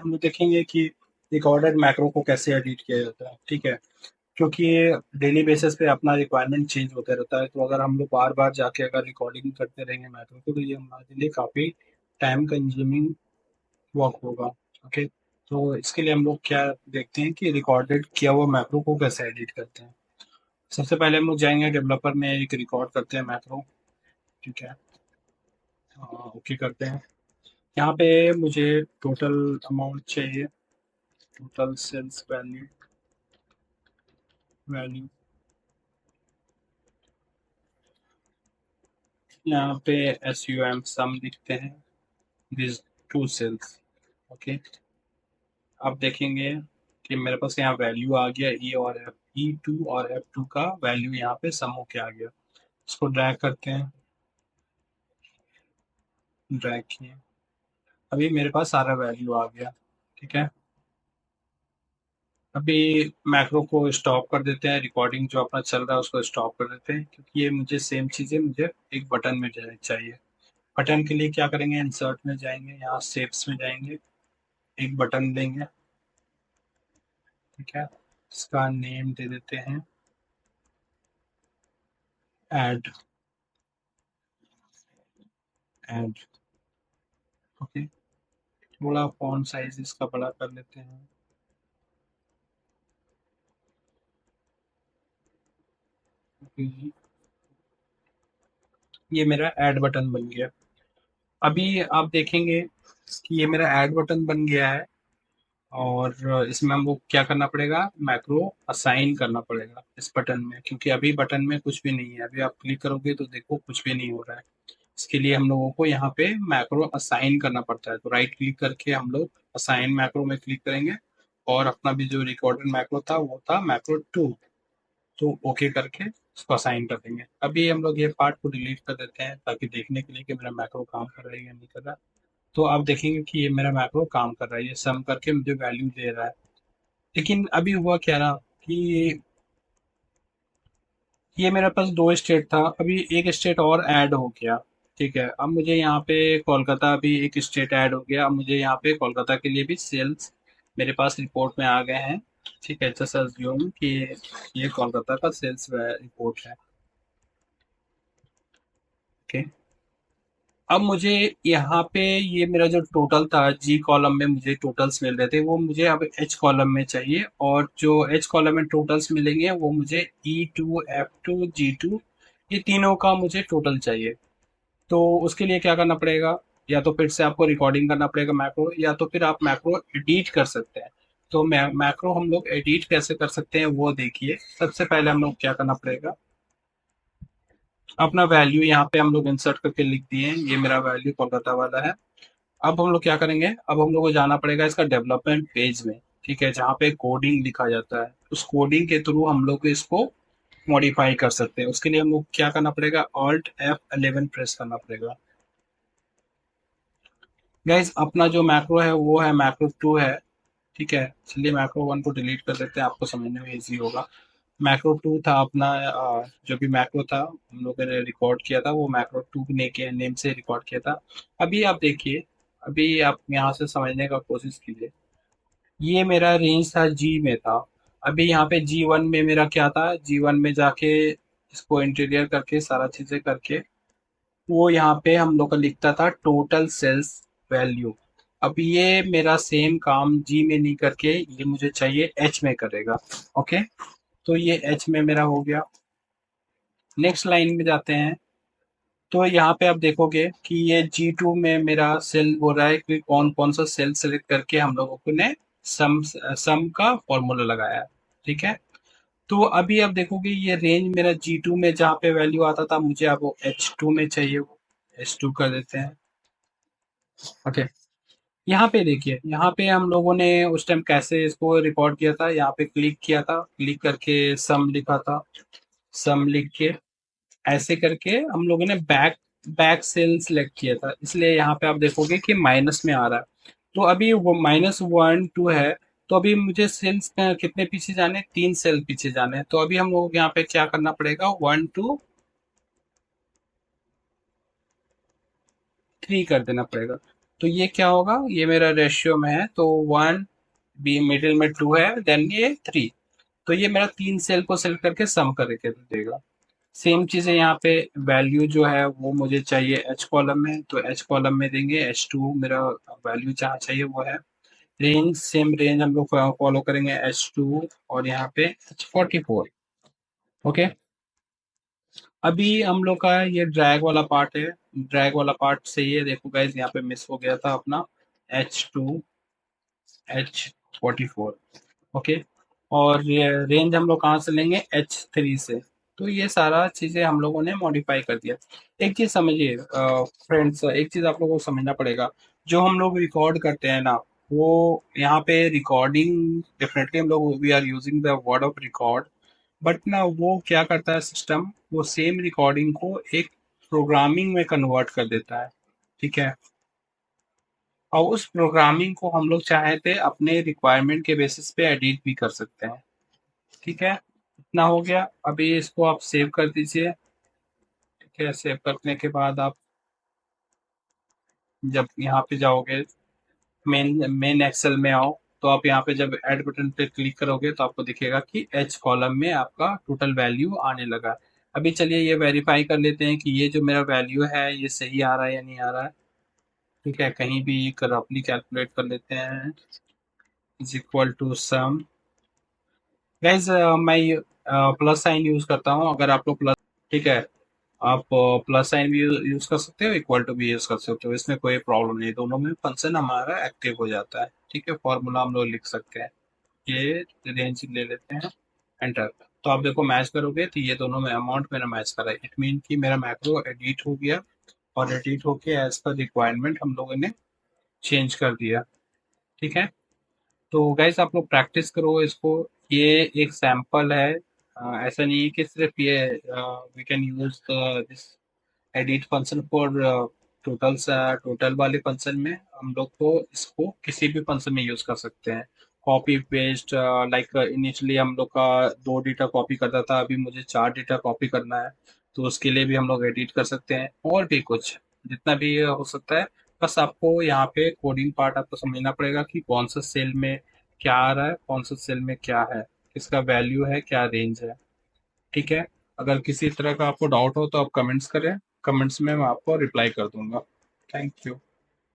हम लोग देखेंगे कि रिकॉर्डेड मैक्रो को कैसे एडिट किया जाता है, ठीक है। क्योंकि डेली बेसिस पे अपना रिक्वायरमेंट चेंज होता रहता है, तो अगर हम लोग बार बार जाके अगर रिकॉर्डिंग करते रहेंगे मैक्रो को, तो ये हमारे लिए काफ़ी टाइम कंज्यूमिंग वर्क होगा। ओके, तो इसके लिए हम लोग क्या देखते हैं कि रिकॉर्डेड किया हुआ मैक्रो को कैसे एडिट करते हैं। सबसे पहले हम लोग जाएंगे डेवलपर में, एक रिकॉर्ड करते हैं मैक्रो, ठीक है। ओके करते हैं। यहाँ पे मुझे टोटल अमाउंट चाहिए, टोटल सेल्स वैल्यू, वैल्यू यहाँ पे एस यू एम सम लिखते हैं, दिस टू सेल्स। ओके, अब देखेंगे कि मेरे पास यहाँ वैल्यू आ गया, ई और एफ, ई टू और एफ टू का वैल्यू यहाँ पे सम होके आ गया। इसको ड्रैग करते हैं, ड्रैग किए, अभी मेरे पास सारा वैल्यू आ गया, ठीक है। अभी मैक्रो को स्टॉप कर देते हैं, रिकॉर्डिंग जो अपना चल रहा है उसको स्टॉप कर देते हैं, क्योंकि ये मुझे सेम चीज़ें मुझे एक बटन में चाहिए। बटन के लिए क्या करेंगे, इंसर्ट में जाएंगे, यहाँ शेप्स में जाएंगे, एक बटन लेंगे, ठीक है। इसका नेम दे देते हैं ऐड, ऐड। ओके, थोड़ा फॉन्ट साइज इसका बड़ा कर लेते हैं। Okay, ये मेरा ऐड बटन बन गया। अभी आप देखेंगे कि ये मेरा ऐड बटन बन गया है, और इसमें हमको क्या करना पड़ेगा, मैक्रो असाइन करना पड़ेगा इस बटन में, क्योंकि अभी बटन में कुछ भी नहीं है। अभी आप क्लिक करोगे तो देखो कुछ भी नहीं हो रहा है। इसके लिए हम लोगों को यहाँ पे मैक्रो असाइन करना पड़ता है, तो राइट क्लिक करके हम लोग असाइन मैक्रो में क्लिक करेंगे, और अपना भी जो रिकॉर्डेड मैक्रो था वो था मैक्रो टू, तो ओके करके इसको असाइन कर देंगे। अभी हम लोग ये पार्ट को डिलीट कर देते हैं, ताकि देखने के लिए कि मेरा मैक्रो काम कर रहा है या नहीं कर रहा। तो आप देखेंगे कि ये मेरा मैक्रो काम कर रहा है, ये सम करके मुझे वैल्यू दे रहा है। लेकिन अभी हुआ क्या ना कि ये मेरे पास दो स्टेट था, अभी एक स्टेट और ऐड हो गया, ठीक है। अब मुझे यहाँ पे कोलकाता भी एक स्टेट ऐड हो गया, अब मुझे यहाँ पे कोलकाता के लिए भी सेल्स मेरे पास रिपोर्ट में आ गए हैं, ठीक है। जैसे अज्यूम कि ये कोलकाता का सेल्स रिपोर्ट है, ओके। अब मुझे यहाँ पे ये मेरा जो टोटल था, जी कॉलम में मुझे टोटल्स मिल रहे थे, वो मुझे अब एच कॉलम में चाहिए, और जो एच कॉलम में टोटल्स मिलेंगे वो मुझे E two, F two, G two, ये तीनों का मुझे टोटल चाहिए। तो उसके लिए क्या करना पड़ेगा, या तो फिर से आपको रिकॉर्डिंग करना पड़ेगा मैक्रो, या तो फिर आप मैक्रो एडिट कर सकते हैं। तो मैक्रो हम लोग एडिट कैसे कर सकते हैं वो देखिए। सबसे पहले हम लोग क्या करना पड़ेगा, अपना वैल्यू यहाँ पे हम लोग इंसर्ट करके लिख दिए हैं, ये मेरा वैल्यू कोलकाता वाला है। अब हम लोग क्या करेंगे, अब हम लोग को जाना पड़ेगा इसका डेवलपमेंट पेज में, ठीक है, जहाँ पे कोडिंग लिखा जाता है। उस कोडिंग के थ्रू हम लोग इसको मॉडिफाई कर सकते हैं। उसके लिए हम लोग क्या करना पड़ेगा, ऑल्ट F11 प्रेस करना पड़ेगा। गाइज अपना जो मैक्रो है वो है मैक्रो टू है, ठीक है। चलिए मैक्रो वन को डिलीट कर देते हैं, आपको समझने में इजी होगा। मैक्रो टू था अपना, जो भी मैक्रो था हम लोगों ने रिकॉर्ड किया था, वो मैक्रो टू ने के नेम से रिकॉर्ड किया था। अभी आप देखिए, अभी आप यहाँ से समझने का कोशिश कीजिए। ये मेरा रेंज था जी में था, अभी यहाँ पे जी वन में मेरा क्या था, जी वन में जाके इसको इंटीरियर करके सारा चीजें करके वो यहाँ पे हम लोग का लिखता था टोटल सेल्स वैल्यू। अब ये मेरा सेम काम जी में नहीं करके ये मुझे चाहिए एच में करेगा, ओके। तो ये एच में मेरा हो गया। नेक्स्ट लाइन में जाते हैं, तो यहाँ पे आप देखोगे कि ये जी टू में मेरा सेल हो रहा है कि कौन कौन सा सेल सेलेक्ट करके हम लोगों ने सम सम का फॉर्मूला लगाया है, ठीक है। तो अभी आप देखोगे ये रेंज मेरा जी टू में जहाँ पे वैल्यू आता था, मुझे अब वो एच टू में चाहिए, वो एच टू कर देते हैं, ओके। यहाँ पे देखिए, यहाँ पे हम लोगों ने उस टाइम कैसे इसको रिकॉर्ड किया था, यहाँ पे क्लिक किया था, क्लिक करके सम लिखा था, सम लिख के ऐसे करके हम लोगों ने बैक बैक सेल सिलेक्ट किया था, इसलिए यहाँ पे आप देखोगे कि माइनस में आ रहा है। तो अभी वो -1 2 है, तो अभी मुझे सेल्स कितने पीछे जाने, 3 सेल पीछे जाने हैं। तो अभी हम लोग यहाँ पे क्या करना पड़ेगा, 1 2 3 कर देना पड़ेगा। तो ये क्या होगा, ये मेरा रेशियो में है तो 1, बी मिडिल में 2 है, देन ये 3। तो ये मेरा 3 सेल को सेलेक्ट करके सम करके देगा। सेम चीज़ है यहाँ पे, वैल्यू जो है वो मुझे चाहिए एच कॉलम में, तो एच कॉलम में देंगे H2 मेरा वैल्यू जहाँ चाहिए वो है। रेंज सेम रेंज हम लोग फॉलो करेंगे H2 और यहाँ पे H44। ओके, अभी हम लोग का ये ड्रैग वाला पार्ट है। ड्रैग वाला पार्ट सही है, देखो गाइज यहाँ पे मिस हो गया था अपना H2 H44। ओके, और ये रेंज हम लोग कहाँ से लेंगे, H3 से। तो ये सारा चीजें हम लोगों ने मॉडिफाई कर दिया। एक चीज समझिए फ्रेंड्स, एक चीज आप लोगों को समझना पड़ेगा। जो हम लोग रिकॉर्ड करते हैं ना, वो यहाँ पे रिकॉर्डिंग डेफिनेटली हम लोग we are using the word of record, but ना वो क्या करता है सिस्टम, वो सेम रिकॉर्डिंग को एक प्रोग्रामिंग में कन्वर्ट कर देता है। ठीक है, और उस प्रोग्रामिंग को हम लोग चाहे थे अपने रिक्वायरमेंट के बेसिस पे एडिट भी कर सकते हैं। ठीक है, इतना हो गया। अभी इसको आप सेव कर दीजिए। ठीक है, सेव करने के बाद आप जब यहाँ पे जाओगे, मेन मेन एक्सेल में आओ, तो आप यहाँ पे जब ऐड बटन पे क्लिक करोगे तो आपको दिखेगा कि एच कॉलम में आपका टोटल वैल्यू आने लगा है। अभी चलिए ये वेरीफाई कर लेते हैं कि ये जो मेरा वैल्यू है ये सही आ रहा है या नहीं आ रहा है। ठीक है, कहीं भी रफली कैलकुलेट कर लेते हैं। Is equal to sum. Guys मैं प्लस साइन यूज करता हूँ, अगर आप लोग प्लस, ठीक है, आप प्लस साइन भी यूज कर सकते हो, इक्वल टू भी यूज कर सकते हो, इसमें कोई प्रॉब्लम नहीं, दोनों में फंक्शन हमारा एक्टिव हो जाता है। ठीक है, फॉर्मूला हम लोग लिख सकते हैं। ये रेंज ले लेते हैं, एंटर। तो आप देखो मैच करोगे तो ये दोनों में अमाउंट मेरा मैच कर रहा है, इट मीन कि मेरा मैक्रो एडिट हो गया, और एडिट होके एज पर रिक्वायरमेंट हम लोगों ने चेंज कर दिया। ठीक है, तो गाइस आप लोग प्रैक्टिस करो इसको। ये एक सैंपल है, ऐसा नहीं है कि सिर्फ ये we can use this edit function for total. Total वाले फंक्शन में हम लोग को इसको किसी भी फंक्शन में यूज कर सकते हैं। कॉपी पेस्ट, लाइक इनिशियली हम लोग का 2 डेटा कॉपी करता था, अभी मुझे 4 डेटा कॉपी करना है, तो उसके लिए भी हम लोग एडिट कर सकते हैं, और भी कुछ जितना भी हो सकता है। बस आपको यहाँ पे कोडिंग पार्ट आपको समझना पड़ेगा कि कौन सा सेल में क्या आ रहा है, कौन सा सेल में क्या है, किसका वैल्यू है, क्या रेंज है। ठीक है, अगर किसी तरह का आपको डाउट हो तो आप कमेंट्स करें, कमेंट्स में मैं आपको रिप्लाई कर दूंगा। Thank you.